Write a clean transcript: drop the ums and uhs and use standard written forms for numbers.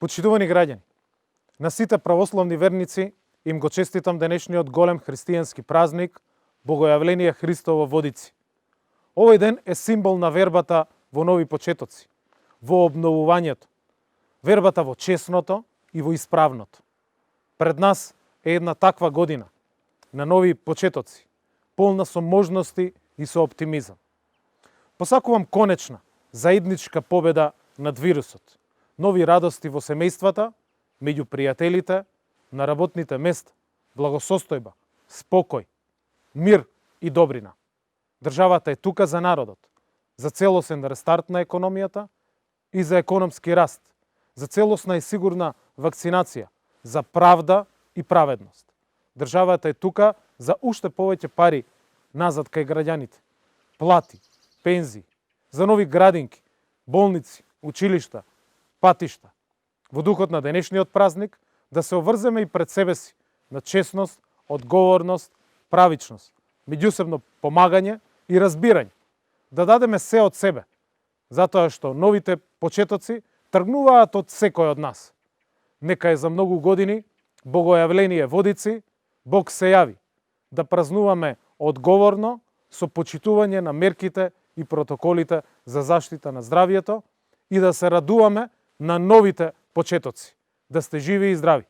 Почитувани граѓани, на сите православни верници им го честитам денешниот голем христијански празник Богојавление Христово Водици. Овој ден е символ на вербата во нови почетоци, во обновувањето, вербата во чесното и во исправното. Пред нас е една таква година на нови почетоци, полна со можности и со оптимизам. Посакувам конечна, заедничка победа над вирусот, нови радости во семејствата, меѓу пријателите, на работните места, благосостојба, спокој, мир и добрина. Државата е тука за народот, за целосен рестарт на економијата и за економски раст, за целосна и сигурна вакцинација, за правда и праведност. Државата е тука за уште повеќе пари назад кај граѓаните, плати, пензии, за нови градинки, болници, училишта, патишта. Во духот на денешниот празник да се оврземе и пред себе си на честност, одговорност, правичност, меѓусебно помагање и разбирање. Да дадеме се од себе, затоа што новите почетоци тргнуваат од секој од нас. Нека е за многу години Богојавление Водици, Бог се јави, да празнуваме одговорно со почитување на мерките и протоколите за заштита на здравието и да се радуваме на новите почетоци. Да сте живи и здрави!